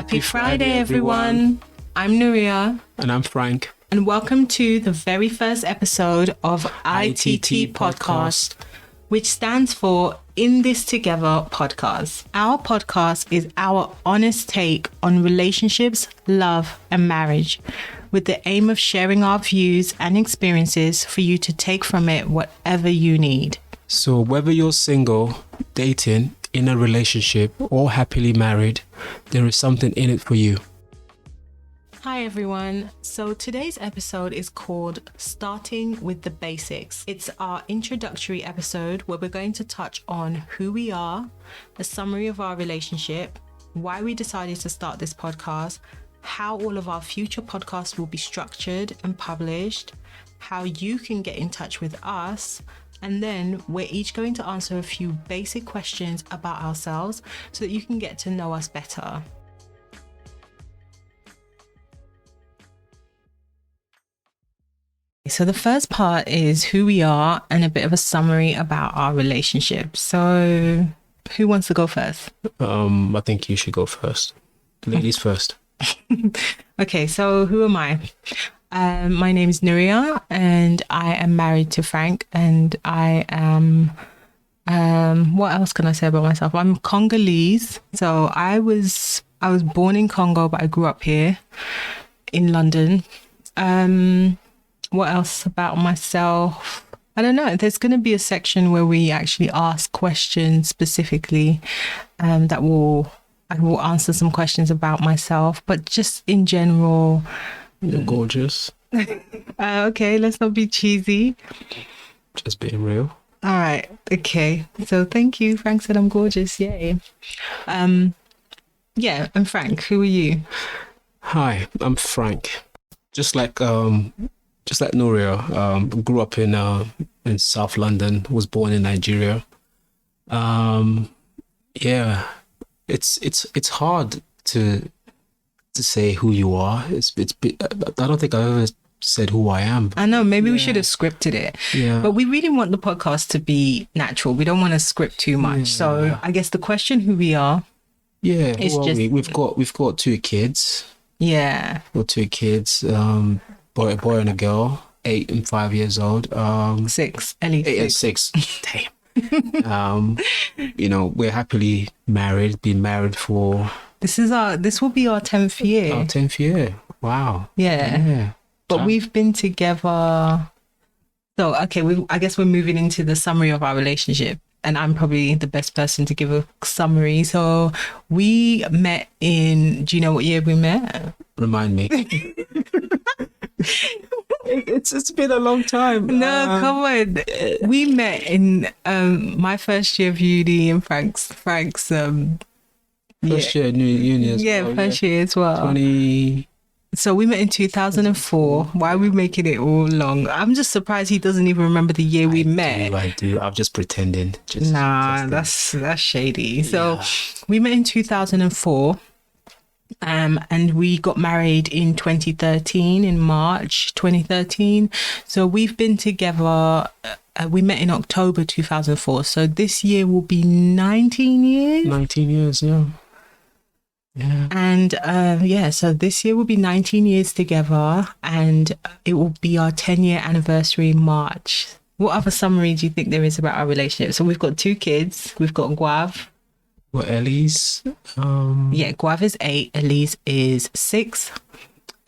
Happy Friday, everyone. I'm Nuria. And I'm Frank. And welcome to the very first episode of ITT Podcast, which stands for In This Together Podcast. Our podcast is our honest take on relationships, love, and marriage, with the aim of sharing our views and experiences for you to take from it whatever you need. So whether you're single, dating, in a relationship, or happily married, there is something in it for you. Hi everyone. So today's episode is called Starting with the Basics. It's our introductory episode where we're going to touch on who we are, a summary of our relationship, why we decided to start this podcast, how all of our future podcasts will be structured and published, how you can get in touch with us, and then we're each going to answer a few basic questions about ourselves so that you can get to know us better. So the first part is who we are and a bit of a summary about our relationship. So who wants to go first? I think you should go first. Ladies first. Okay, so who am I? My name is Nuria and I am married to Frank, and I am, what else can I say about myself? I'm Congolese. So I was born in Congo, but I grew up here in London. What else about myself? I don't know. There's going to be a section where we actually ask questions specifically, I will answer some questions about myself, but just in general. You're gorgeous. Okay, let's not be cheesy. Just being real. All right. Okay. So thank you. Frank said I'm gorgeous. Yay. Yeah. And Frank, who are you? Hi, I'm Frank. Just like Nuria, grew up in South London, was born in Nigeria. Yeah, it's hard to say who you are. I don't think I've ever said who I am. I know, maybe we should have scripted it. Yeah. But we really want the podcast to be natural. We don't want to script too much. Yeah. So I guess the question who we are. Yeah, we've got two kids. Yeah. We've got two kids, a boy and a girl, 8 and 5 years old. 6, at least 8 and 6. Damn. We're happily married, been married for... This will be our 10th year. Our 10th year. Wow. Yeah. But we've been together. So, okay, I guess we're moving into the summary of our relationship. And I'm probably the best person to give a summary. So we met do you know what year we met? Remind me. It's been a long time. No, come on. We met in my first year of uni and Frank's first year uni as well. Yeah, first year as well. 20. So we met in 2004. Why are we making it all long? I'm just surprised he doesn't even remember the year we met. I do. I'm just pretending. That's shady. Yeah. So we met in 2004. And we got married in 2013, in March 2013. So we've been together. We met in October 2004. So this year will be 19 years. 19 years, yeah. Yeah. And so this year will be 19 years together, and it will be our 10-year anniversary in March. What other summary do you think there is about our relationship? So we've got 2 kids. We've got Guav. Well, Elise. Yeah, Guav is 8. Elise is 6.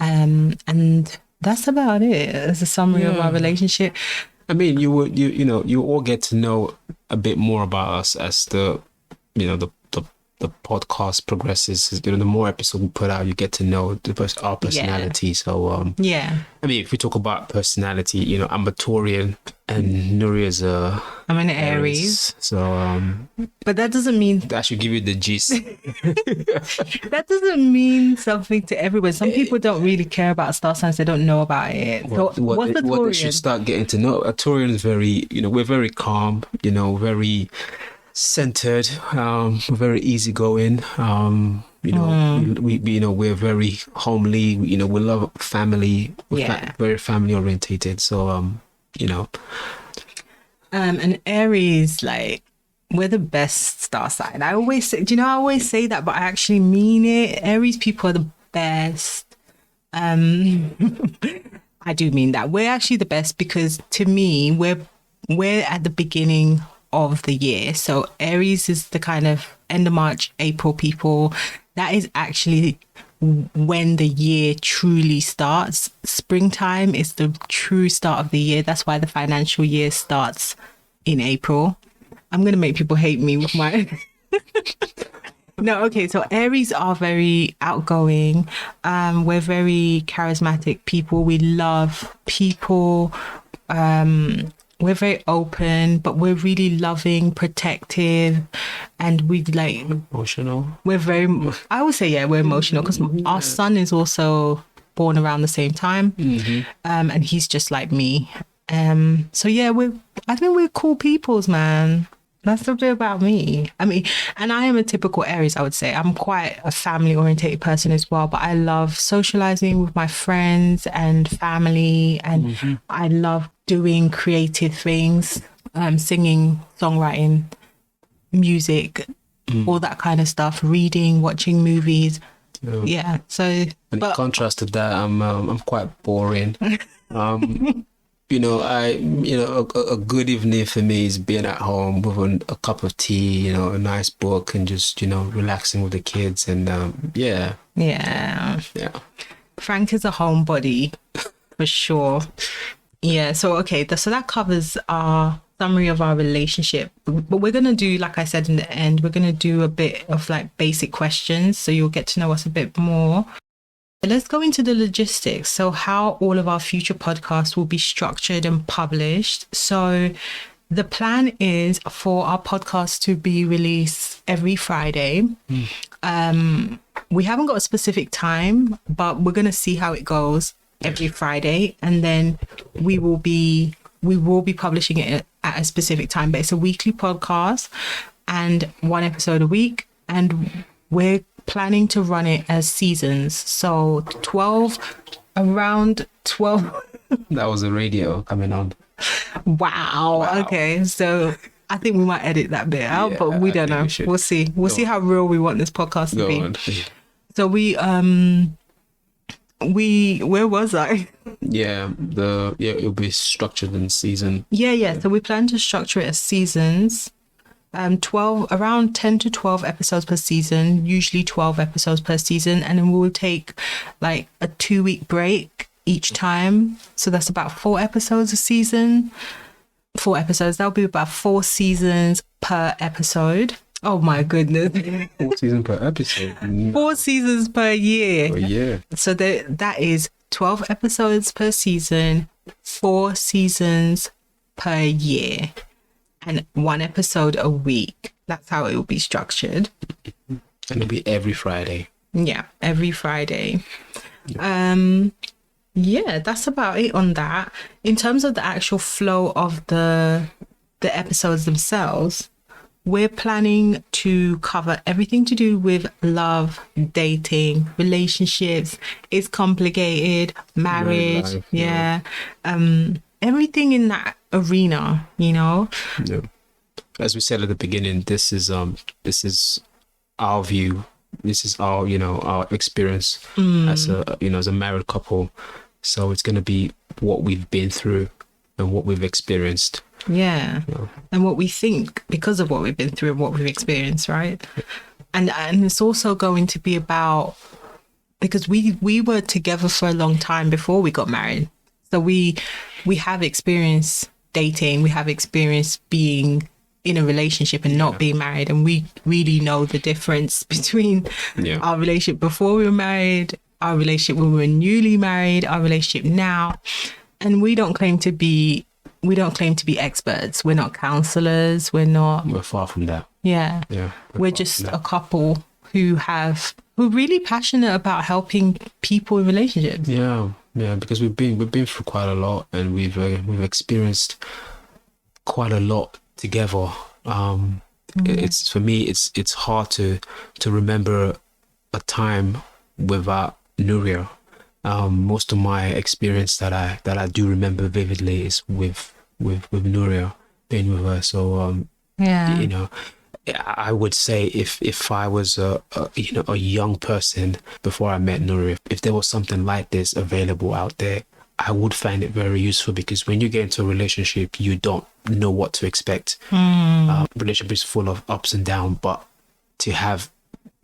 And that's about it as a summary of our relationship. I mean, you all get to know a bit more about us as the podcast progresses. The more episodes we put out, you get to know our personality. Yeah. So I mean, if we talk about personality, I'm a Taurian and Nuria's I'm an Aries. So but that doesn't mean that should give you the gist. That doesn't mean something to everyone. Some people don't really care about star signs. They don't know about it. What's the Taurian? What they should start getting to know. A Taurian is very, we're very calm, very centered, very easygoing. We're very homely. We love family. We're very family orientated. So, an Aries, like we're the best star sign. I always say, I always say that, but I actually mean it. Aries people are the best. I do mean that. We're actually the best because to me, we're at the beginning of the year. So Aries is the kind of end of March, April people. That is actually when the year truly starts. Springtime is the true start of the year. That's why the financial year starts in April. I'm going to make people hate me with my... No, okay. So Aries are very outgoing. We're very charismatic people. We love people. We're very open, but we're really loving, protective, and we like... Emotional. We're very... I would say, yeah, we're emotional because our son is also born around the same time. And he's just like me. So yeah, I think we're cool peoples, man. That's a bit about me. I mean, and I am a typical Aries, I would say. I'm quite a family-orientated person as well, but I love socializing with my friends and family, and I love doing creative things, singing, songwriting, music, all that kind of stuff, reading, watching movies. Yeah. So, in contrast to that, I'm quite boring. A good evening for me is being at home with a cup of tea, a nice book, and just, relaxing with the kids. And yeah. Frank is a homebody for sure. Yeah. So, okay. So that covers our summary of our relationship. But we're going to do, like I said in the end, we're going to do a bit of like basic questions. So you'll get to know us a bit more. Let's go into the logistics. So how all of our future podcasts will be structured and published. So the plan is for our podcast to be released every Friday. We haven't got a specific time, but we're going to see how it goes every Friday. And then we will be publishing it at a specific time, but it's a weekly podcast and one episode a week. And we're planning to run it as seasons. So around 12. That was the radio coming on. Wow. Okay. So I think we might edit that bit out, but we don't know. We'll see. We'll see how real we want this podcast to be. So where was I? It'll be structured in season. Yeah. So we plan to structure it as seasons. around 10 to 12 episodes per season, usually 12 episodes per season, and then we'll take like a 2-week break each time. So that's about 4 episodes a season. 4 episodes. That'll be about 4 seasons per episode. Oh my goodness. 4 seasons per episode. 4 seasons per year. Per year. So that is 12 episodes per season, 4 seasons per year, and 1 episode a week. That's how it will be structured. And it'll be every Friday. Yeah, every Friday. That's about it on that. In terms of the actual flow of the episodes themselves, we're planning to cover everything to do with love, dating, relationships. It's complicated, marriage, everything in that arena, Yeah. As we said at the beginning, this is our view. This is our our experience as a married couple. So it's going to be what we've been through and what we've experienced. Yeah. And what we think because of what we've been through and what we've experienced, right? And it's also going to be about, because we were together for a long time before we got married. So we have experienced dating, we have experienced being in a relationship and not being married, and we really know the difference between our relationship before we were married, our relationship when we were newly married, our relationship now. And we don't claim to be experts. We're not counselors. We're far from that. Yeah. We're just a couple who we're really passionate about helping people in relationships. Yeah, because we've been through quite a lot, and we've experienced quite a lot together. It's, for me, it's hard to remember a time without Nuria. Most of my experience that I do remember vividly is with Nuria, being with her. So Yeah. You know, I would say if I was a young person before I met Nuri, if there was something like this available out there, I would find it very useful, because when you get into a relationship, you don't know what to expect. Relationship is full of ups and downs, but to have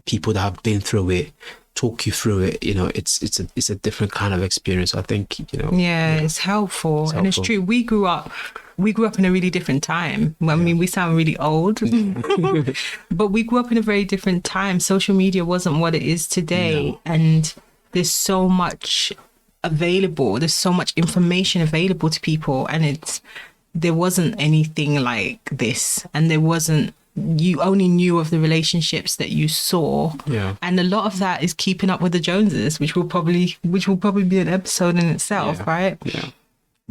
people that have been through it talk you through it, it's a different kind of experience. I think, Yeah, it's helpful. And it's true. We grew up in a really different time. I mean, we sound really old, but we grew up in a very different time. Social media wasn't what it is today. No. And there's so much available. There's so much information available to people. And there wasn't anything like this. And you only knew of the relationships that you saw. Yeah. And a lot of that is keeping up with the Joneses, which will probably be an episode in itself, right? Yeah.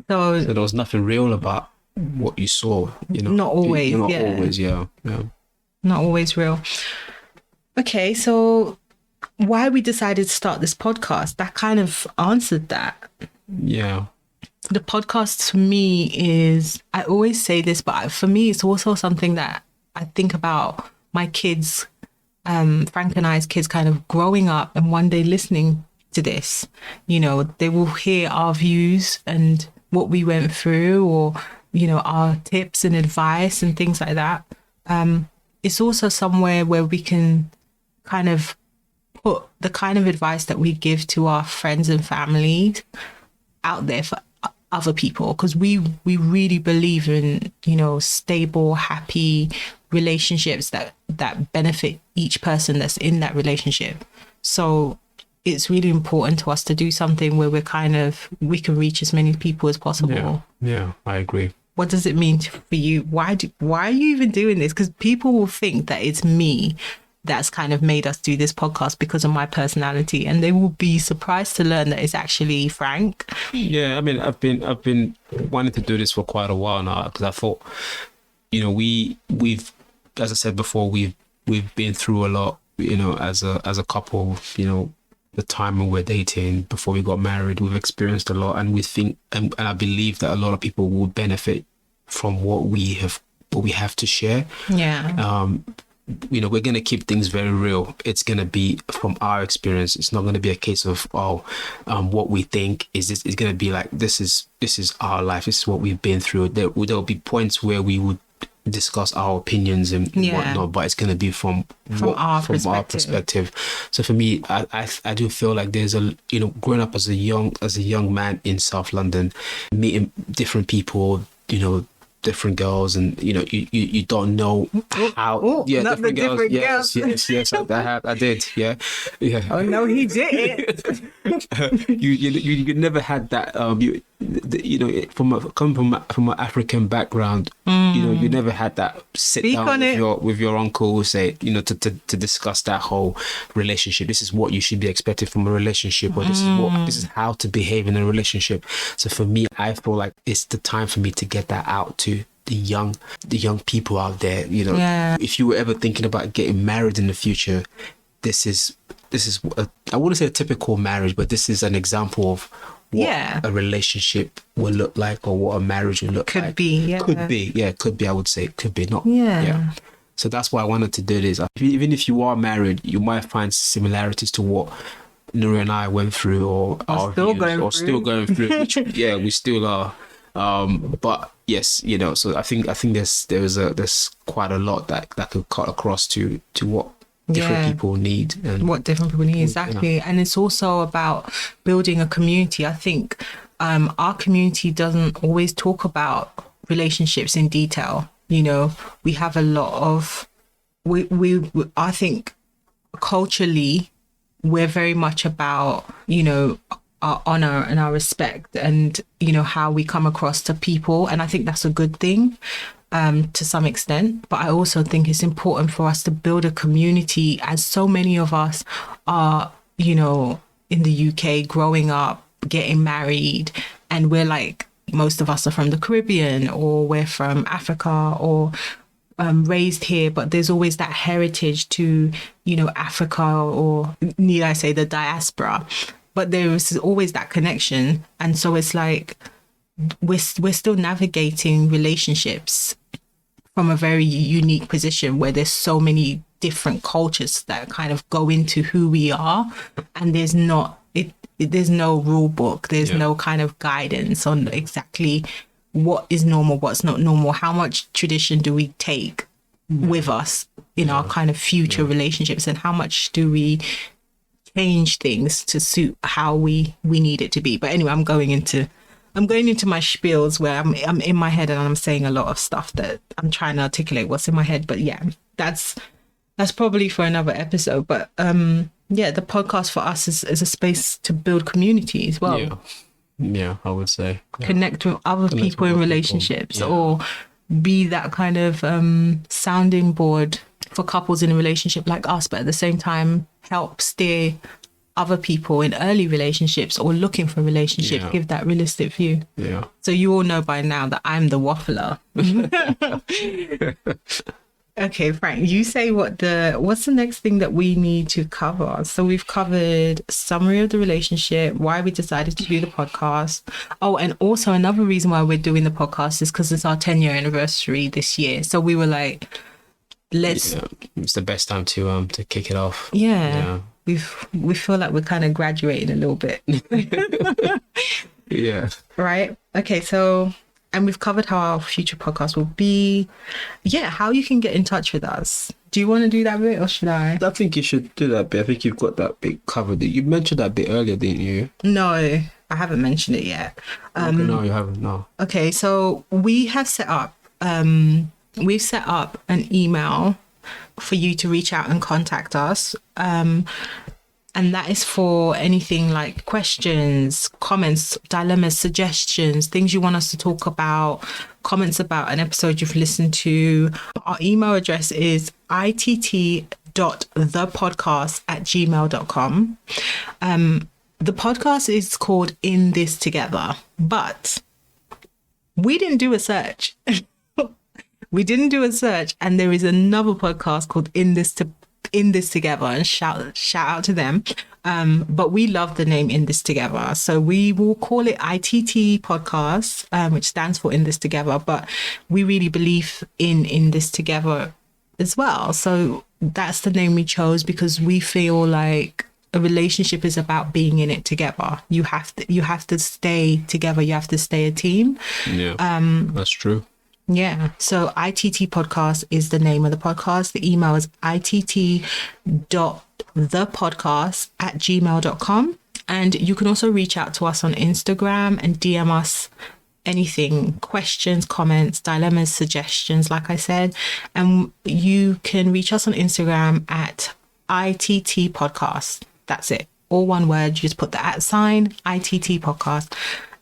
So there was nothing real about what you saw, Not always, Not yeah. always, yeah. Not always real. Okay, so why we decided to start this podcast, that kind of answered that. Yeah. The podcast for me is, I always say this, but for me, it's also something that I think about my kids, Frank and I's kids, kind of growing up and one day listening to this. They will hear our views and what we went through, or, our tips and advice and things like that. It's also somewhere where we can kind of put the kind of advice that we give to our friends and family out there for other people, because we really believe in stable, happy relationships that benefit each person that's in that relationship. So it's really important to us to do something where we can reach as many people as possible. Yeah, I agree. What does it mean for you? Why are you even doing this? Because people will think that it's me that's kind of made us do this podcast because of my personality, and they will be surprised to learn that it's actually Frank. Yeah, I mean, I've been wanting to do this for quite a while now, because I thought, we've, as I said before, we've been through a lot, as a couple, the time when we're dating before we got married, we've experienced a lot, and we think, and I believe that a lot of people will benefit from what we have to share. Yeah. We're going to keep things very real. It's going to be from our experience. It's not going to be a case of, what we think is this. It's going to be like, this is our life. This is what we've been through. There'll be points where we would discuss our opinions and whatnot, but it's going to be from our perspective. So for me, I do feel like there's growing up as a young man in South London, meeting different people, different girls, and you don't know how different girls. Yes, I did. Yeah. Oh no, he didn't. you never had that coming from an African background, you never had that sit down with your uncle, say, to discuss that whole relationship. This is what you should be expected from a relationship, or this is how to behave in a relationship. So for me, I feel like it's the time for me to get that out to the young people out there. If you were ever thinking about getting married in the future, this is I wouldn't say a typical marriage, but this is an example of what a relationship will look like, or what a marriage will look like. Could be, I would say. Could be, not. Yeah. So that's why I wanted to do this. Even if you are married, you might find similarities to what Nuri and I went through, or still going through, which, we still are. But yes, so I think there's quite a lot that could cut across to what different people need, and what different people need, exactly. And it's also about building a community. I think our community doesn't always talk about relationships in detail. We have a lot of we I think culturally we're very much about our honor and our respect, and how we come across to people, and I think that's a good thing to some extent. But I also think it's important for us to build a community, as so many of us are in the UK growing up, getting married, and we're like, most of us are from the Caribbean, or we're from Africa, or raised here, but there's always that heritage to Africa, or need I say the diaspora. But there is always that connection. And so it's like we're still navigating relationships from a very unique position where there's so many different cultures that kind of go into who we are, and there's no rule book, there's no kind of guidance on exactly what is normal, what's not normal, how much tradition do we take with us in our kind of future relationships, and how much do we change things to suit how we need it to be. But anyway, I'm going into my spiels where I'm in my head and I'm saying a lot of stuff that I'm trying to articulate what's in my head. But yeah, that's probably for another episode. But yeah, the podcast for us is a space to build community as well. Yeah, I would say. Yeah. Connect with other people in relationships, or be that kind of sounding board for couples in a relationship like us, but at the same time help steer other people in early relationships or looking for relationships, give that realistic view. Yeah. So you all know by now that I'm the waffler. Okay, Frank, you say what's the next thing that we need to cover? So we've covered summary of the relationship, why we decided to do the podcast. Oh, and also another reason why we're doing the podcast is because it's our 10-year anniversary this year. So we were like, it's the best time to kick it off. Yeah. We feel like we're kind of graduating a little bit. Yeah. Right? Okay, so... And we've covered how our future podcast will be. Yeah, how you can get in touch with us. Do you want to do that bit or should I? I think you should do that bit. I think you've got that bit covered. You mentioned that bit earlier, didn't you? No, I haven't mentioned it yet. No, you haven't. No. Okay, so we have set up an email for you to reach out and contact us. And that is for anything like questions, comments, dilemmas, suggestions, things you want us to talk about, comments about an episode you've listened to. Our email address is itt.thepodcast@gmail.com. The podcast is called In This Together, but we didn't do a search. We didn't do a search, and there is another podcast called In This Together, and shout out to them. But we love the name In This Together, so we will call it ITT Podcast, which stands for In This Together, but we really believe in this together as well. So that's the name we chose because we feel like a relationship is about being in it together. You have to stay together. You have to stay a team. Yeah, that's true. Yeah. So ITT Podcast is the name of the podcast. The email is itt.thepodcast@gmail.com. And you can also reach out to us on Instagram and DM us anything, questions, comments, dilemmas, suggestions, like I said. And you can reach us on Instagram at ITT Podcast. That's it. All one word. You just put the @ ITT Podcast.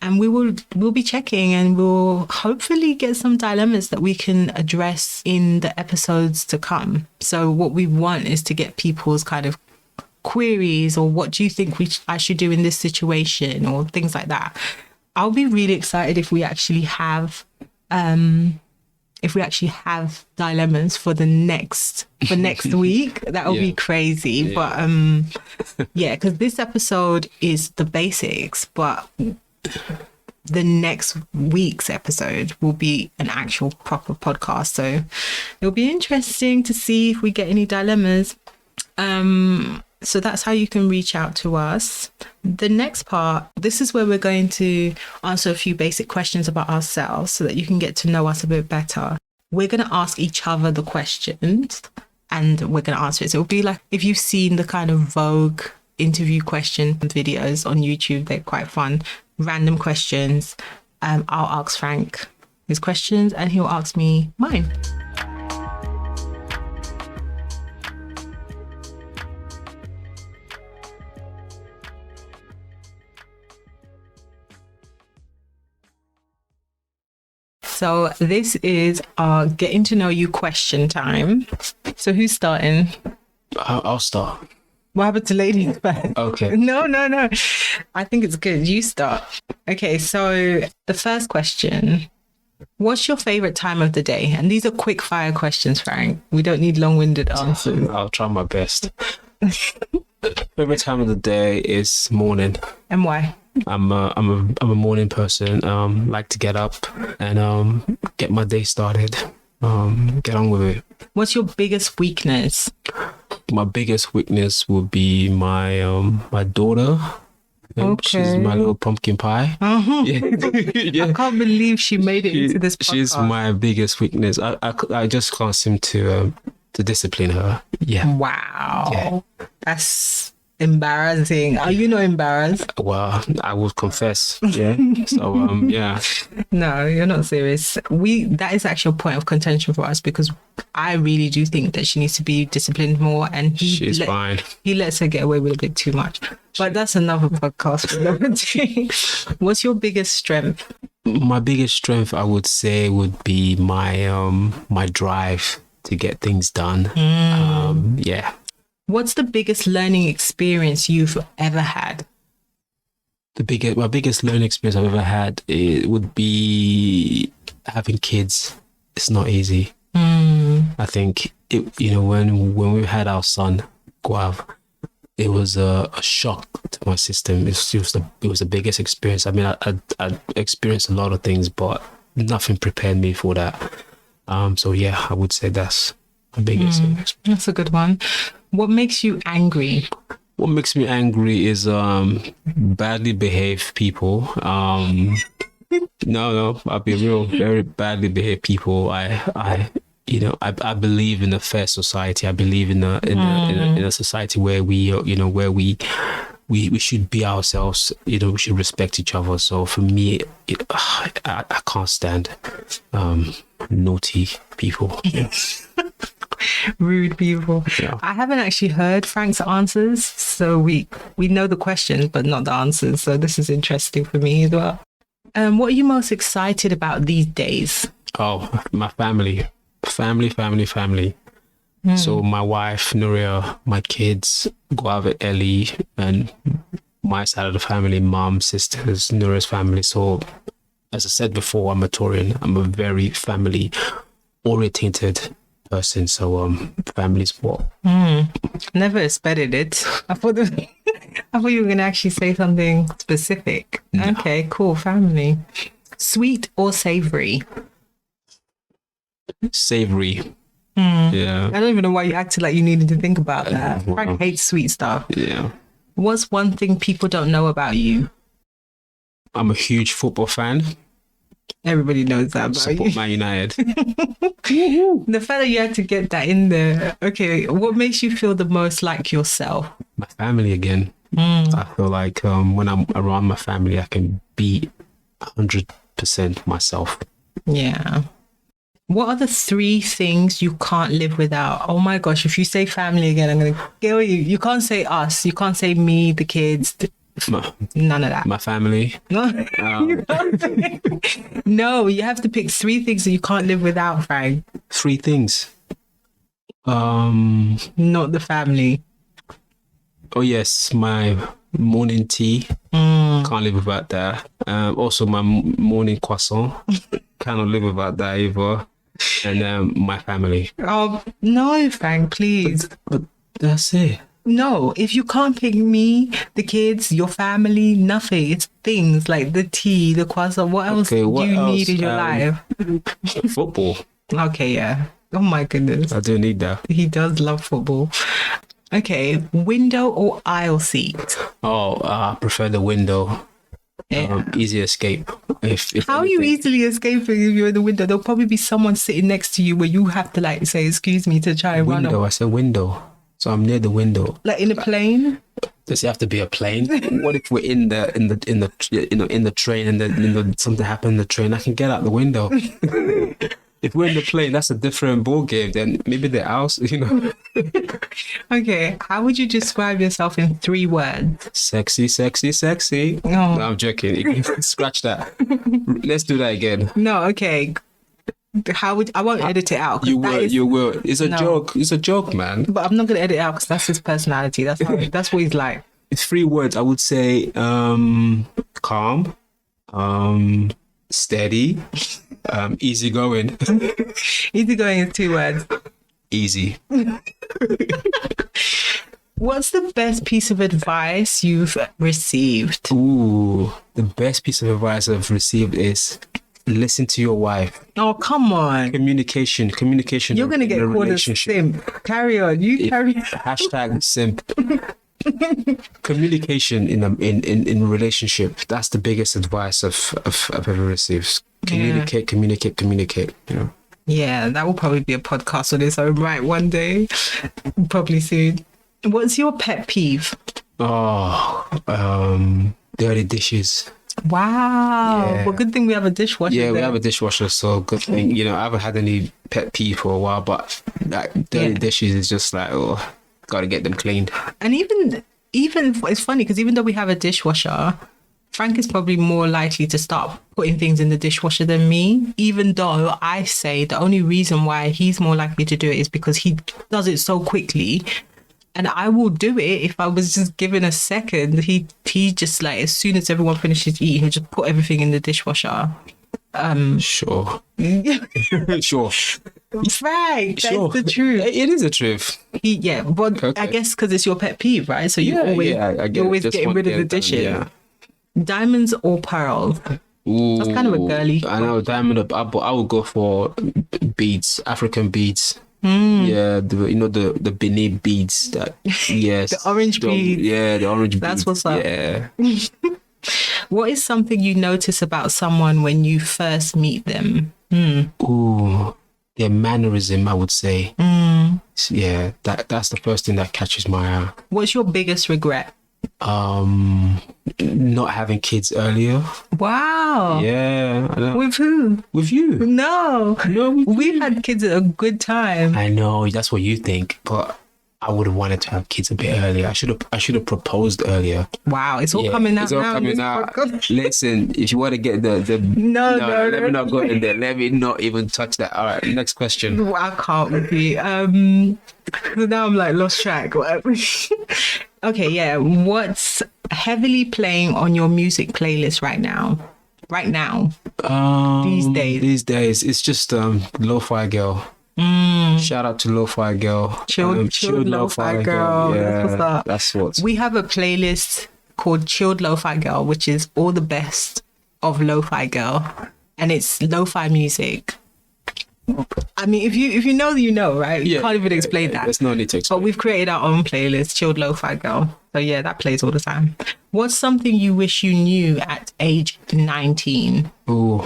And we'll be checking, and we'll hopefully get some dilemmas that we can address in the episodes to come. So what we want is to get people's kind of queries, or what do you think I should do in this situation, or things like that. I'll be really excited if we actually have dilemmas for next week. That'll be crazy. Yeah. But yeah, because this episode is the basics, but the next week's episode will be an actual proper podcast, so it'll be interesting to see if we get any dilemmas. So that's how you can reach out to us. The next part, this is where we're going to answer a few basic questions about ourselves so that you can get to know us a bit better. We're going to ask each other the questions and we're going to answer it. So it'll be like if you've seen the kind of Vogue interview question videos on YouTube, they're quite fun. Random questions. I'll ask Frank his questions and he'll ask me mine. So this is our getting to know you question time. So who's starting? I'll start. What happened to ladies first? Okay. No. I think it's good. You start. Okay, so the first question. What's your favorite time of the day? And these are quick fire questions, Frank. We don't need long-winded answers. I'll try my best. Favorite time of the day is morning. And why? I'm a morning person. Like to get up and get my day started. get on with it. What's your biggest weakness? My biggest weakness would be my my daughter. She's my little pumpkin pie. Uh-huh. Yeah. I can't believe she made it into this podcast. She's my biggest weakness. I just can't seem to discipline her. Yeah. Wow. Yeah. That's embarrassing. Are you not embarrassed? Well, I would confess. Yeah. So yeah. No, you're not serious. That is actually a point of contention for us because I really do think that she needs to be disciplined more, and she's fine. He lets her get away with a bit too much. But that's another podcast for another day. What's your biggest strength? My biggest strength, I would say, would be my my drive to get things done. Yeah. What's the biggest learning experience you've ever had? My biggest learning experience I've ever had, it would be having kids. It's not easy. I think when we had our son Guav, it was a shock to my system. It was the biggest experience. I mean, I experienced a lot of things, but nothing prepared me for that. So yeah, I would say that's my biggest experience. That's a good one. What makes you angry? What makes me angry is badly behaved people. No, I'll be real. Very badly behaved people. I believe in a fair society. I believe in a society where we should be ourselves. We should respect each other. So for me, I can't stand naughty people. Rude people. Yeah. I haven't actually heard Frank's answers, so we know the questions but not the answers. So this is interesting for me as well. What are you most excited about these days? Oh, my family. So my wife Nuria, my kids Guava, Ellie, and my side of the family, mom, sisters, Nuria's family. So as I said before, I'm a Taurian. I'm a very family oriented person. So family's what. Never expected it. I thought you were gonna actually say something specific. No. Okay, cool. Family. Sweet or savory? Savory. Yeah. I don't even know why you acted like you needed to think about that. Frank hates sweet stuff. Yeah. What's one thing people don't know about you? I'm a huge football fan. Everybody knows that about Support you. Man United. The fact that you had to get that in there. Okay, what makes you feel the most like yourself? My family again. I feel like when I'm around my family, I can be 100% myself. Yeah. What are the 3 things you can't live without? Oh my gosh, if you say family again, I'm going to kill you. You can't say us. You can't say me, the kids. None of that. My family. No, you can't say. No, you have to pick 3 things that you can't live without, Frank. 3 things. Not the family. Oh yes, my morning tea. Can't live without that. Also my morning croissant. Cannot live without that either. And my family. Oh no, Frank, please. But that's it. No, if you can't pick me, the kids, your family, nothing. It's things like the tea, the croissant. What else do you need in your life? Football. Okay, yeah. Oh my goodness. I do need that. He does love football. Okay, window or aisle seat? Oh, I prefer the window. Yeah. Easy escape. If How are you easily escaping if you're in the window? There'll probably be someone sitting next to you where you have to like say, excuse me, to try and run window? up. I said window. So I'm near the window. Like in a plane? Does it have to be a plane? What if we're in the train and then something happened in the train? I can get out the window. If we're in the plane, that's a different ball game. Then maybe the house, Okay, how would you describe yourself in 3 words? Sexy, sexy, sexy. Oh. No, I'm joking. You can scratch that. Let's do that again. No, okay. I won't edit it out. You will. It's a joke. It's a joke, man. But I'm not gonna edit it out because that's his personality. That's what he's like. It's 3 words. I would say calm, steady, easygoing. Easygoing is 2 words. Easy. What's the best piece of advice you've received? Ooh, the best piece of advice I've received is listen to your wife. Oh, come on. Communication. You're going to get in a called a relationship. simp. Carry on. You carry on. Hashtag simp. Communication in a relationship. That's the biggest advice I've ever received. Communicate. You know. Yeah, that will probably be a podcast on its own right one day. Probably soon. What's your pet peeve? Oh, dirty dishes. Wow. Yeah. Well, good thing we have a dishwasher. Yeah, we there. have a dishwasher, so good thing. You know, I haven't had any pet peeve for a while, but like dirty dishes is just like, oh, gotta get them cleaned. And even it's funny because even though we have a dishwasher, Frank is probably more likely to start putting things in the dishwasher than me, even though I say the only reason why he's more likely to do it is because he does it so quickly. And I will do it if I was just given a second. He just like, as soon as everyone finishes eating, he'll just put everything in the dishwasher. Sure. Sure. Frank, that's Sure. the truth. It is the truth. But Okay. I guess because it's your pet peeve, right? So you I get you're it. always Just getting want rid of to the get it done, dishes. yeah. Diamonds or pearls? Ooh, kind of a girly I know diamond. I would go for beads, African beads. Hmm. Yeah, the Benin beads. That yes, The orange beads. Yeah, the orange beads. That's what's up. Yeah. What is something you notice about someone when you first meet them? Ooh, their mannerism. I would say. Hmm. Yeah, that's the first thing that catches my eye. What's your biggest regret? Not having kids earlier. Wow. Yeah, I know. With who? With you. No. We've had kids at a good time. I know that's what you think, but I would have wanted to have kids a bit earlier. I should have proposed earlier. Wow, it's all coming out It's all now. coming out. Listen, if you want to get the No, let me not go in there. Let me not even touch that. All right, next question. I can't with you. So now I'm like lost track. Okay, yeah. What's heavily playing on your music playlist right now? These days, it's just Lo-Fi Girl. Shout out to Lo-Fi Girl. Chilled Lo-Fi Girl. Yeah, That's what's up. that's what. We have a playlist called Chilled Lo-Fi Girl, which is all the best of Lo-Fi Girl, and it's lo-fi music. I mean, if you know, you know, right? You can't even explain that. There's no need to But explain. we've created our own playlist, Chilled Lo-Fi Girl. So yeah, that plays all the time. What's something you wish you knew at age 19? Ooh,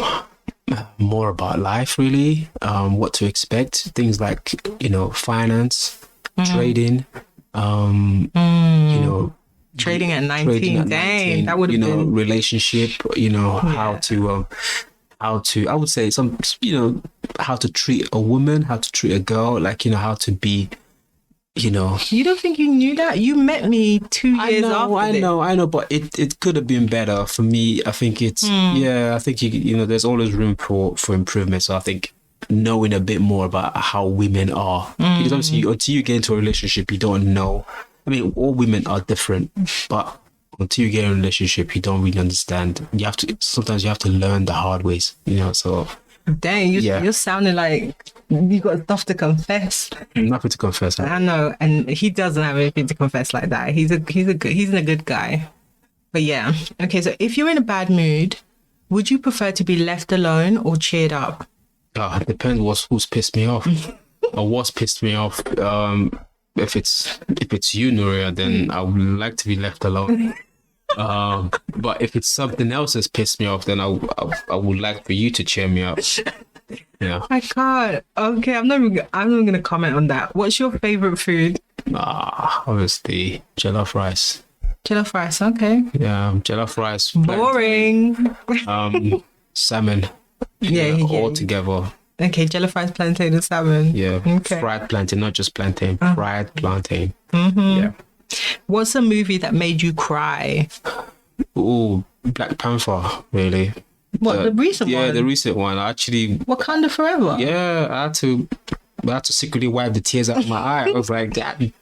more about life, really. What to expect. Things like, finance, trading, Trading at 19. trading at Dang, 19, that would have been... relationship, how to, I would say how to treat a woman, how to treat a girl, how to be, You don't think you knew that? You met me 2 years after I this. know, but it could have been better for me. I think it's I think there's always room for improvement. So I think knowing a bit more about how women are, because obviously until you get into a relationship, you don't know. I mean, all women are different, but until you get in a relationship, you don't really understand. Sometimes you have to learn the hard ways. So Dang, you're sounding like you got stuff to confess. nothing to confess. I know, and he doesn't have anything to confess like that. He's a good guy. But yeah, okay. So if you're in a bad mood, would you prefer to be left alone or cheered up? It depends who's pissed me off or what's pissed me off. If it's you, Nuria, then I would like to be left alone. But if it's something else that's pissed me off, then I would like for you to cheer me up. Yeah. I can't. Okay, I'm not even gonna comment on that. What's your favorite food? Obviously jollof rice. Jollof rice. Okay. Yeah, jollof rice. Boring. Salmon. Yeah. All together. Okay, jollof rice, plantain, and salmon. Yeah. Okay. Fried plantain, not just plantain. Fried plantain. Mm-hmm. Yeah. What's a movie that made you cry? Ooh, Black Panther, really. What, the recent one? Yeah, the recent one. Actually, Wakanda Forever. yeah, I had to secretly wipe the tears out of my eye. I was like,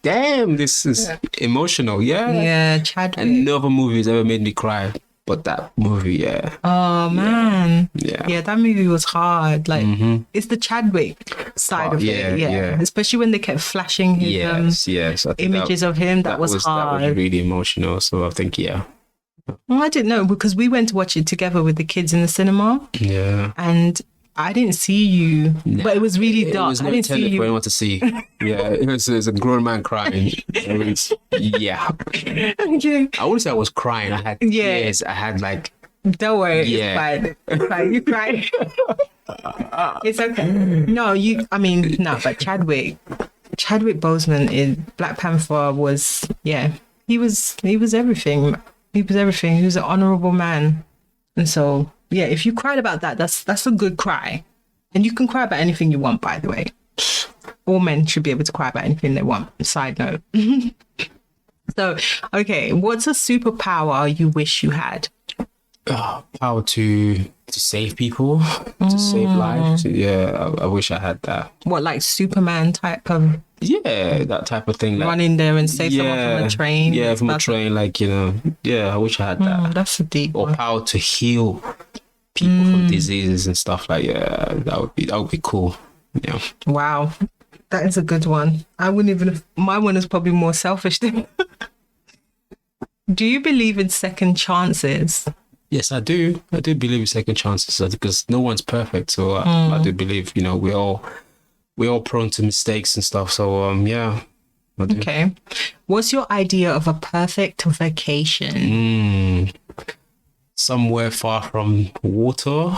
damn, this is emotional. Yeah. Yeah, Chadwick. And no other movies ever made me cry, but that movie, yeah. Oh man. Yeah. Yeah, that movie was hard. Like it's the Chadwick side of it. Yeah. Especially when they kept flashing his Yes. I think images of him. That was hard. That was really emotional. So I think, yeah. Well, I didn't know because we went to watch it together with the kids in the cinema, Yeah. and I didn't see you, but it was really dark. It was I not didn't see intended for you. anyone to see. Yeah, it was a grown man crying. Yeah. Okay. I wouldn't say I was crying. I had Yeah. tears. I had like, Don't worry, Yeah. it's fine. It's fine. You cried. It's okay. No, but Chadwick Boseman in Black Panther was, he was everything. He was everything. He was an honorable man, and so if you cried about that, that's a good cry, and you can cry about anything you want. By the way, all men should be able to cry about anything they want. Side note. So, okay, what's a superpower you wish you had? power to save people, to save lives. Yeah, I wish I had that. What, like Superman type of Yeah, that type of thing. Like, run in there and save someone from a train? Yeah, from a That's- train. Like, I wish I had that. Oh, that's a deep Or one. power to heal people from diseases and stuff like that would be cool. Yeah. Wow, that is a good one. I wouldn't even. My one is probably more selfish than. Do you believe in second chances? Yes, I do. I do believe in second chances because no one's perfect. So I do believe, we're all prone to mistakes and stuff. So yeah. I do. Okay. What's your idea of a perfect vacation? Somewhere far from water.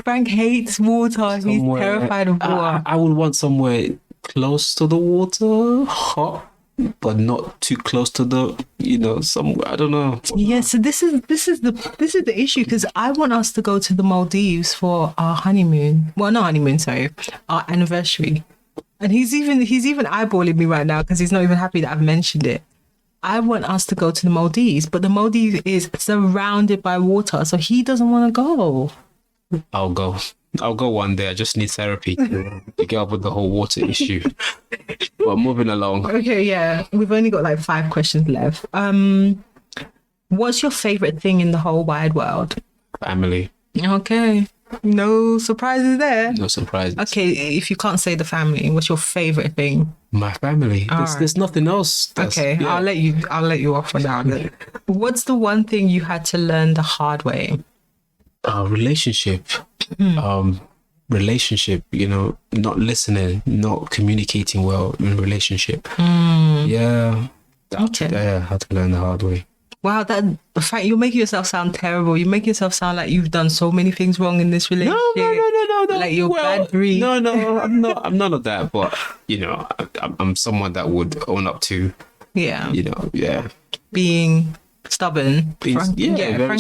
Frank hates water. He's somewhere- terrified of water. I would want somewhere close to the water, hot, but not too close to the, somewhere. I don't know. Yeah, so this is the issue because I want us to go to the Maldives for our honeymoon. Well, not honeymoon, sorry, our anniversary. And he's even eyeballing me right now because he's not even happy that I've mentioned it. I want us to go to the Maldives, but the Maldives is surrounded by water, so he doesn't want to go. I'll go one day. I just need therapy to get up with the whole water issue. But moving along. Okay, yeah, we've only got like 5 questions left. What's your favorite thing in the whole wide world? Family. Okay, no surprises there. No surprises. Okay, if you can't say the family, what's your favorite thing? My family. right. There's nothing else. Okay, yeah. I'll let you off for now. What's the one thing you had to learn the hard way? Relationship. Relationship, not listening, not communicating well in a relationship. Yeah. Okay. Yeah, I had to learn the hard way. Wow, the fact you're making yourself sound terrible. You make yourself sound like you've done so many things wrong in this relationship. No. Like you're bad breed. No, I'm not. I'm none of that. But I'm someone that would own up to. Yeah, Yeah. being stubborn. Frank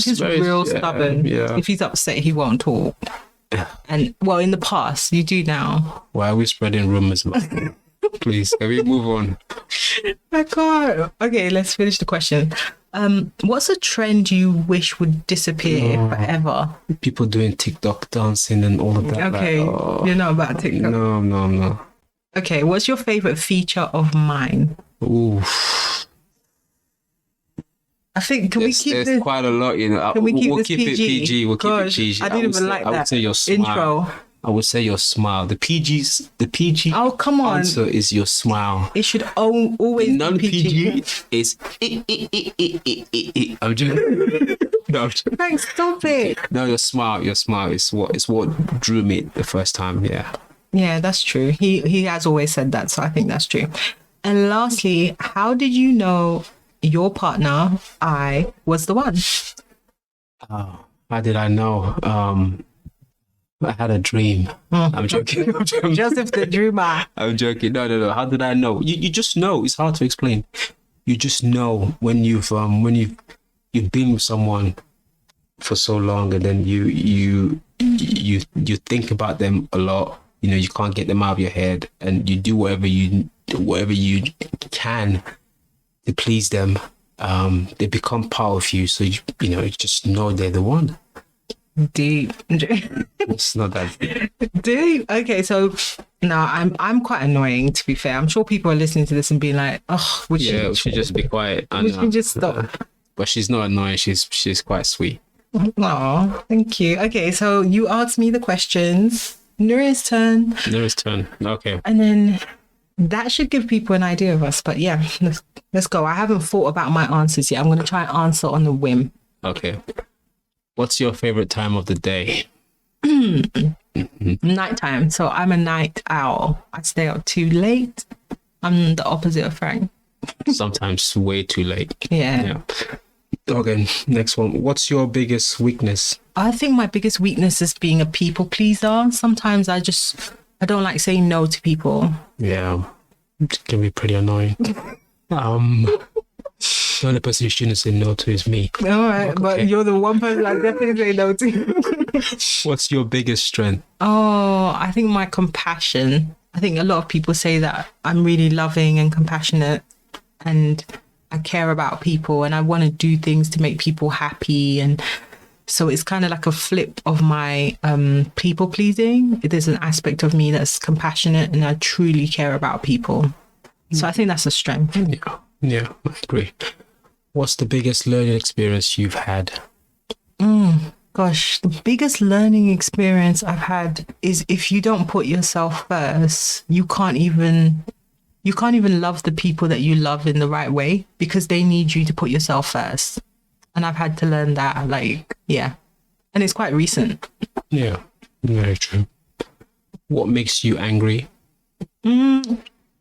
is very- real yeah, stubborn. yeah. If he's upset, he won't talk. And well, in the past, you do now. Why are we spreading rumors? Please, can we move on? I can't. Okay, let's finish the question. What's a trend you wish would disappear forever? People doing TikTok dancing and all of that. Okay, like, oh, you're not about TikTok. no, I'm not. Okay, what's your favorite feature of mine? Ooh, I think can we keep there's this quite a lot. Can we keep we'll this keep PG? it PG. We'll Gosh, keep it PG. I didn't would even say- like I would that say your smile. intro. I would say your smile. The PG Oh, come on. answer is your smile. It should always Non be PG. PG is. I'm joking. No, I'm joking. Thanks, stop it. No, your smile is what drew me the first time. Yeah. Yeah, that's true. He has always said that, so I think that's true. And lastly, how did you know your partner, I, was the one? Oh, how did I know? I had a dream. I'm joking. I'm joking. Joseph the Dreamer. I'm joking. No. How did I know? You just know. It's hard to explain. You just know when you've been with someone for so long, and then you think about them a lot. You can't get them out of your head, and you do whatever you can to please them. They become part of you, so you just know they're the one. Deep. It's not that deep. Deep. Okay, so no, I'm quite annoying, to be fair. I'm sure people are listening to this and being like, oh, would Yeah, we should just be quiet. I we know. should just stop? But she's not annoying. She's quite sweet. Oh, thank you. Okay, so you asked me the questions. Nuri's turn. Nura's turn. Okay. And then That should give people an idea of us. But yeah, let's go. I haven't thought about my answers yet. I'm going to try and answer on the whim. Okay. What's your favorite time of the day? Nighttime. So I'm a night owl. I stay up too late. I'm the opposite of Frank. Sometimes way too late. Yeah. Okay, next one. What's your biggest weakness? I think my biggest weakness is being a people pleaser. Sometimes I don't like saying no to people. Yeah, it can be pretty annoying. The only person you shouldn't say no to is me. All right, Okay. but you're the one person I definitely say no to. What's your biggest strength? Oh, I think my compassion. I think a lot of people say that I'm really loving and compassionate and I care about people and I want to do things to make people happy. And so it's kind of like a flip of my people pleasing. There's an aspect of me that's compassionate and I truly care about people. So I think that's a strength. Yeah, I agree. What's the biggest learning experience you've had? Gosh, the biggest learning experience I've had is if you don't put yourself first, you can't even love the people that you love in the right way because they need you to put yourself first. And I've had to learn that, like, yeah. And it's quite recent. Yeah, very true. What makes you angry?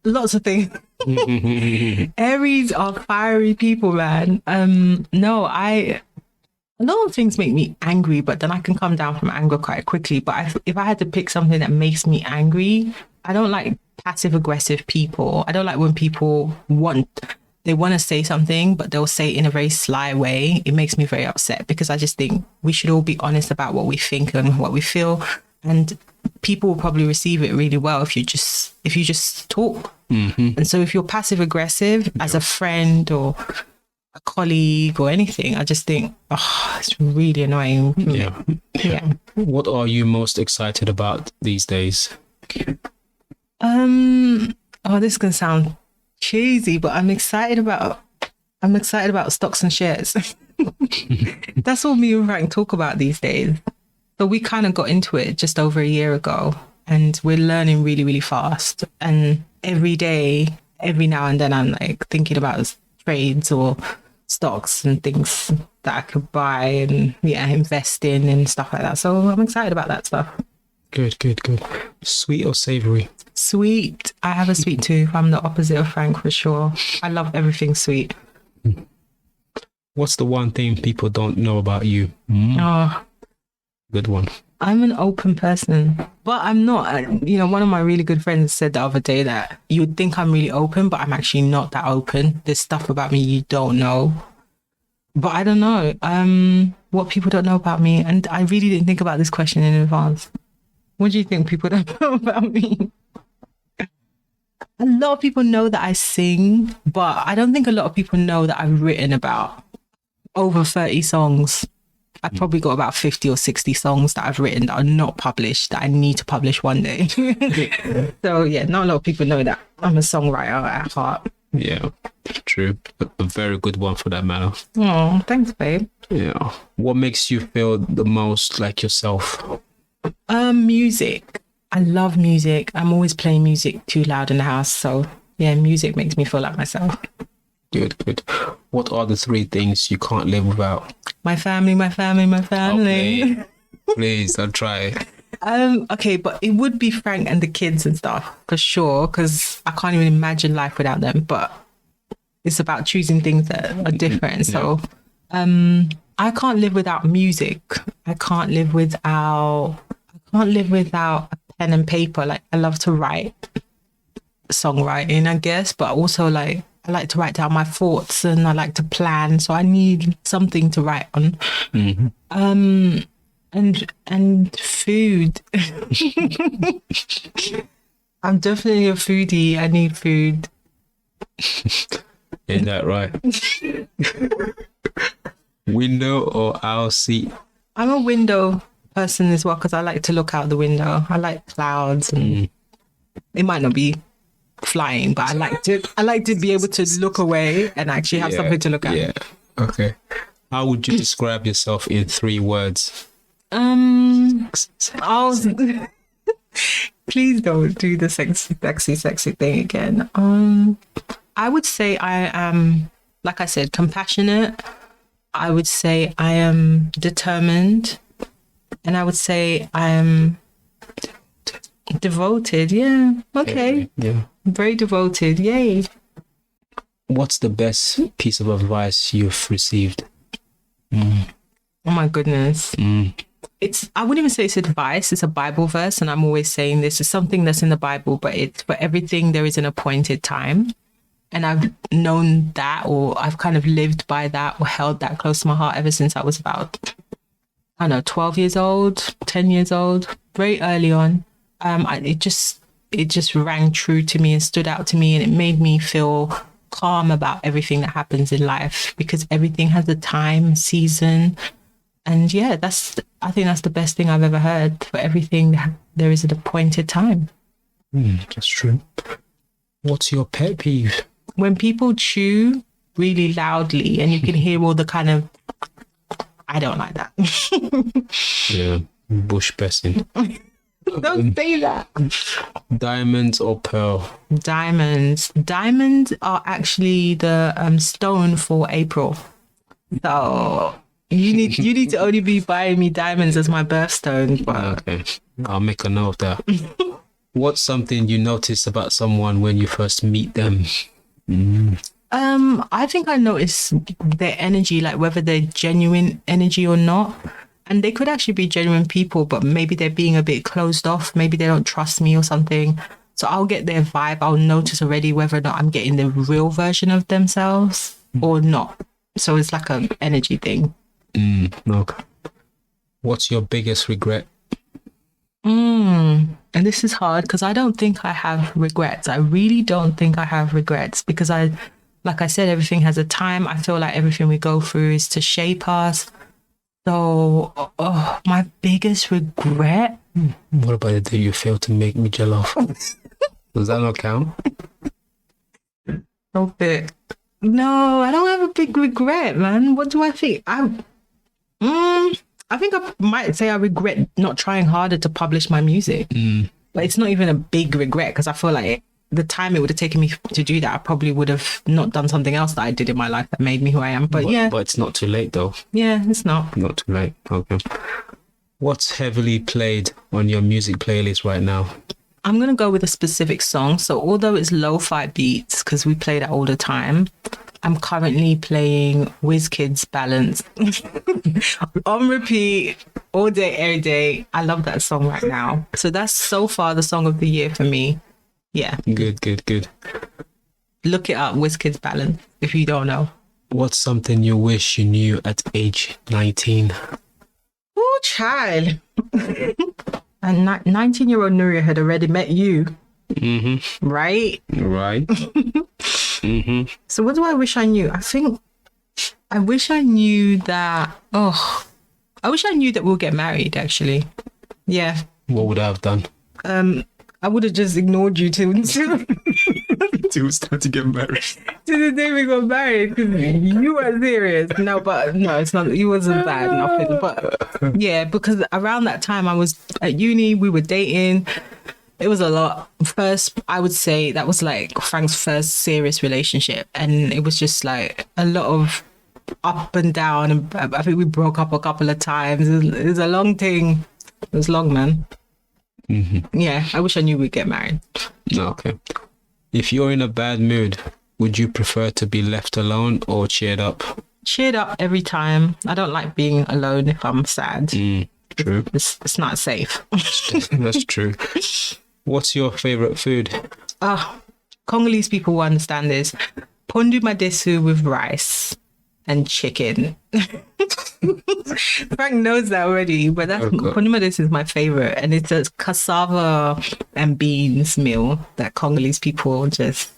Lots of things. Aries are fiery people, man. A lot of things make me angry, but then I can come down from anger quite quickly. But if I had to pick something that makes me angry, I don't like passive aggressive people. I don't like when people want to say something, but they'll say it in a very sly way. It makes me very upset because I just think we should all be honest about what we think and what we feel. And people will probably receive it really well if you just talk. And so if you're passive aggressive as a friend or a colleague or anything, I just think, it's really annoying. Yeah. What are you most excited about these days? This can sound cheesy, but I'm excited about stocks and shares. That's all me and Frank talk about these days. So we kind of got into it just over a year ago and we're learning really, really fast. And every day, every now and then I'm like thinking about trades or stocks and things that I could buy and invest in and stuff like that. So I'm excited about that stuff. Good. Sweet or savory? Sweet. I have a sweet tooth. I'm the opposite of Frank for sure. I love everything sweet. What's the one thing people don't know about you? Good one. I'm an open person, but I'm not. One of my really good friends said the other day that you would think I'm really open, but I'm actually not that open. There's stuff about me you don't know. But I don't know what people don't know about me. And I really didn't think about this question in advance. What do you think people don't know about me? A lot of people know that I sing, but I don't think a lot of people know that I've written about over 30 songs. I've probably got about 50 or 60 songs that I've written that are not published that I need to publish one day. So yeah, not a lot of people know that I'm a songwriter at heart. Yeah, true. A very good one for that matter. Oh, thanks, babe. Yeah. What makes you feel the most like yourself? Music. I love music. I'm always playing music too loud in the house. So yeah, music makes me feel like myself. Good. What are the 3 things you can't live without? My family. Okay. Please, I'll try. Okay, but it would be Frank and the kids and stuff for sure, because I can't even imagine life without them. But it's about choosing things that are different. So I can't live without music. I can't live without a pen and paper. Like, I love to write songwriting, I guess, but also like I like to write down my thoughts and I like to plan. So I need something to write on. And food. I'm definitely a foodie. I need food. Ain't that right? Window or aisle seat? I'm a window person as well because I like to look out the window. I like clouds and it might not be flying, but I like to be able to look away and actually have something to look at. Yeah. Okay. How would you describe yourself in 3 words? Please don't do the sexy thing again. I would say I am, like I said, compassionate. I would say I am determined. And I would say I am devoted. Yeah. Okay. Yeah. Very devoted. Yay. What's the best piece of advice you've received? Oh my goodness. I wouldn't even say it's advice, it's a Bible verse, and I'm always saying this is something that's in the Bible, but it's for everything there is an appointed time. And I've known that, or I've kind of lived by that, or held that close to my heart ever since I was about, I don't know, 12 years old, 10 years old, very early on. It just rang true to me and stood out to me, and it made me feel calm about everything that happens in life, because everything has a time, season. And yeah, I think that's the best thing I've ever heard. For everything, there is an appointed time. That's true. What's your pet peeve? When people chew really loudly and you can hear all the kind of, I don't like that. Yeah, bush person. Don't say that. Diamonds or pearl? Diamonds. Diamonds are actually the stone for April. So you need to only be buying me diamonds as my birthstone. But Okay, I'll make a note of that. What's something you notice about someone when you first meet them? I think I notice their energy, like whether they're genuine energy or not. And they could actually be genuine people, but maybe they're being a bit closed off. Maybe they don't trust me or something. So I'll get their vibe. I'll notice already whether or not I'm getting the real version of themselves or not. So it's like an energy thing. Okay. What's your biggest regret? And this is hard because I don't think I have regrets. I really don't think I have regrets because like I said, everything has a time. I feel like everything we go through is to shape us. So, my biggest regret. What about it that you failed to make me jealous? Does that not count? Okay. No, I don't have a big regret, man. What do I think? I think I might say I regret not trying harder to publish my music. But it's not even a big regret because I feel like the time it would have taken me to do that, I probably would have not done something else that I did in my life that made me who I am. But yeah. But it's not too late though. Yeah, it's not. Not too late. Okay. What's heavily played on your music playlist right now? I'm going to go with a specific song. So although it's lo-fi beats, because we play that all the time, I'm currently playing WizKid's Balance on repeat all day, every day. I love that song right now. So that's so far the song of the year for me. Yeah. Good. Look it up, WizKid's Balance, if you don't know. What's something you wish you knew at age 19? Oh, child. And 19-year-old Nuria had already met you. Right? Right. So what do I wish I knew? I wish I knew that... I wish I knew that we'll get married, actually. Yeah. What would I have done? I would have just ignored you till To start to get married. to the day we got married because you were serious. No, it's not. It wasn't bad, nothing. But yeah, because around that time I was at uni, we were dating. It was a lot. First, I would say that was like Frank's first serious relationship, and it was just like a lot of up and down. And I think we broke up a couple of times. It was a long thing. It was long, man. Yeah, I wish I knew we'd get married. Okay. If you're in a bad mood, would you prefer to be left alone or cheered up? Cheered up every time. I don't like being alone if I'm sad. True. It's not safe. That's true. What's your favorite food? Congolese people will understand this. Pondu madesu with rice and chicken. Frank knows that already, but pondu madesu is my favorite, and it's a cassava and beans meal that Congolese people just.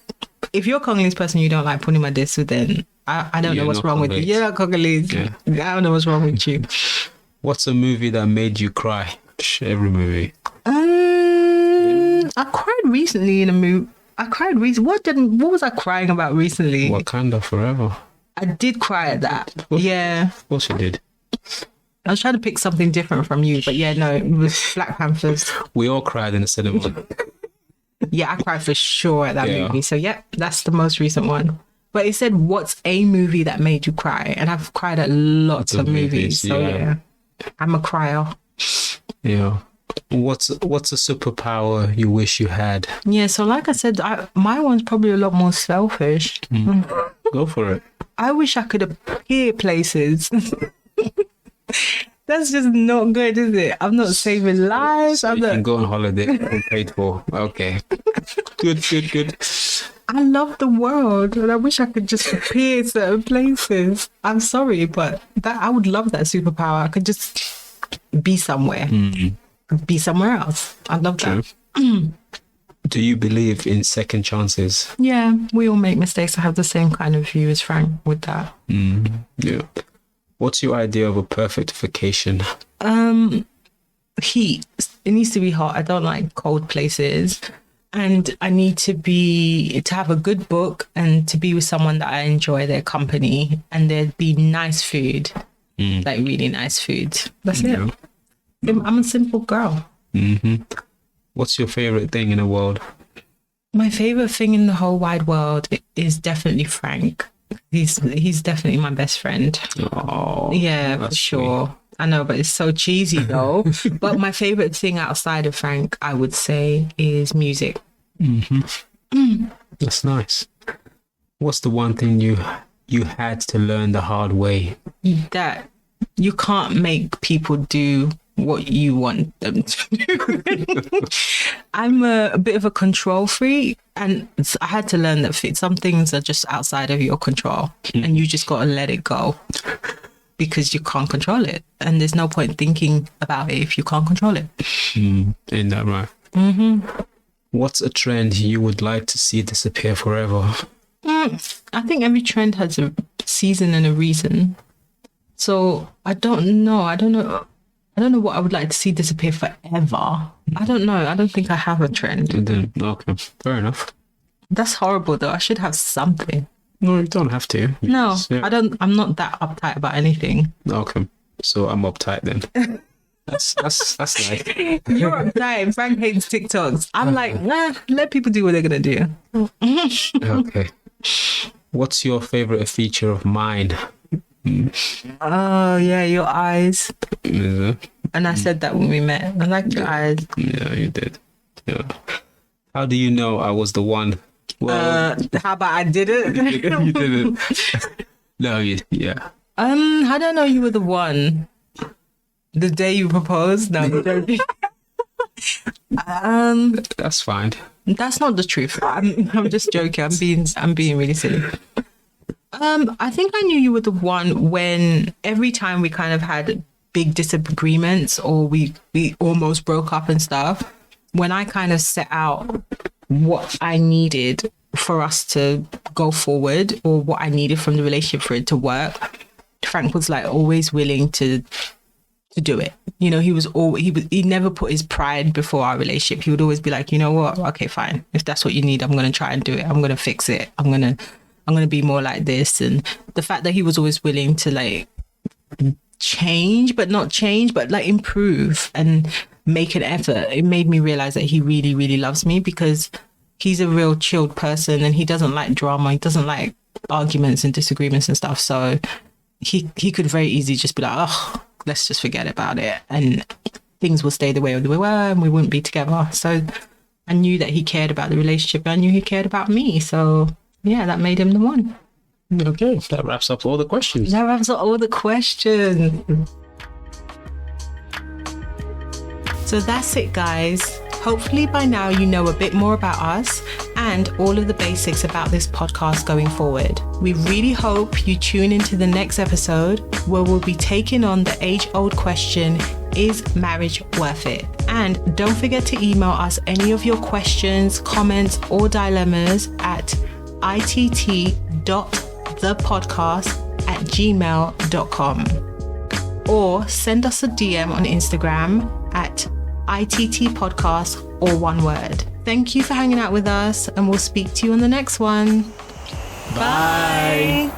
If you're a Congolese person, you don't like pondu madesu, then I don't know what's wrong with you. You're Congolese. Yeah. I don't know what's wrong with you. What's a movie that made you cry? Every movie. I cried recently in a movie. What was I crying about recently? Wakanda Forever. I did cry at that. Yeah. Of course you did. I was trying to pick something different from you, but yeah, no, it was Black Panthers. We all cried in the cinema. Yeah, I cried for sure at that Yeah. movie. So yeah, that's the most recent one. But it said, what's a movie that made you cry? And I've cried at lots of movies. So yeah, I'm a crier. Yeah. What's a superpower you wish you had? Yeah, so like I said, my one's probably a lot more selfish. Go for it. I wish I could appear places. That's just not good, is it? I'm not saving lives. So I'm you not. can go on holiday all paid for. Okay. Good. I love the world, and I wish I could just appear certain places. I'm sorry, but I would love that superpower. I could just be somewhere, be somewhere else. I love that. Do you believe in second chances? Yeah, we all make mistakes. I have the same kind of view as Frank with that. Yeah. What's your idea of a perfect vacation? Heat. It needs to be hot. I don't like cold places. And I need to have a good book and to be with someone that I enjoy their company, and there'd be nice food, like really nice food. That's it. I'm a simple girl. What's your favorite thing in the world? My favorite thing in the whole wide world is definitely Frank. He's definitely my best friend. Oh, Yeah, for sure. Sweet. I know, but it's so cheesy though. But my favorite thing outside of Frank, I would say, is music. That's nice. What's the one thing you had to learn the hard way? That you can't make people do what you want them to do. I'm a bit of a control freak, and I had to learn that some things are just outside of your control, and you just got to let it go. Because you can't control it. And there's no point thinking about it if you can't control it. Ain't that right? What's a trend you would like to see disappear forever? I think every trend has a season and a reason. So I don't know what I would like to see disappear forever. I don't know. I don't think I have a trend. Okay, fair enough. That's horrible though. I should have something. No, you don't have to. No, I'm not that uptight about anything. Okay, so I'm uptight then. That's nice. You're uptight. Frank hates TikToks. I'm like, nah, let people do what they're gonna do. Okay. What's your favorite feature of mine? Oh yeah, your eyes. Is it? And I said that when we met. I like your eyes. Yeah, you did. Yeah. How do you know I was the one? Well, how about I didn't? You didn't. No, yeah. How do I know you were the one? The day you proposed? No, that's fine. That's not the truth. I'm just joking. I'm being really silly. I think I knew you were the one when every time we kind of had big disagreements or we almost broke up and stuff, when I kind of set out what I needed for us to go forward or what I needed from the relationship for it to work, Frank was like always willing to do it. You know, he never put his pride before our relationship. He would always be like, you know what? Okay, fine. If that's what you need, I'm going to try and do it. I'm going to fix it. I'm going to be more like this. And the fact that he was always willing to like change, but like improve and make an effort, it made me realize that he really, really loves me, because he's a real chilled person and he doesn't like drama. He doesn't like arguments and disagreements and stuff. So he could very easily just be like, oh, let's just forget about it. And things will stay the way they were and we wouldn't be together. So I knew that he cared about the relationship. I knew he cared about me. So yeah, that made him the one. Okay, that wraps up all the questions. So that's it, guys. Hopefully by now you know a bit more about us and all of the basics about this podcast going forward. We really hope you tune into the next episode where we'll be taking on the age-old question, is marriage worth it? And don't forget to email us any of your questions, comments, or dilemmas at itt.thepodcast@gmail.com, or send us a DM on Instagram at ITT Podcast, or one word. Thank you for hanging out with us, and we'll speak to you on the next one. Bye.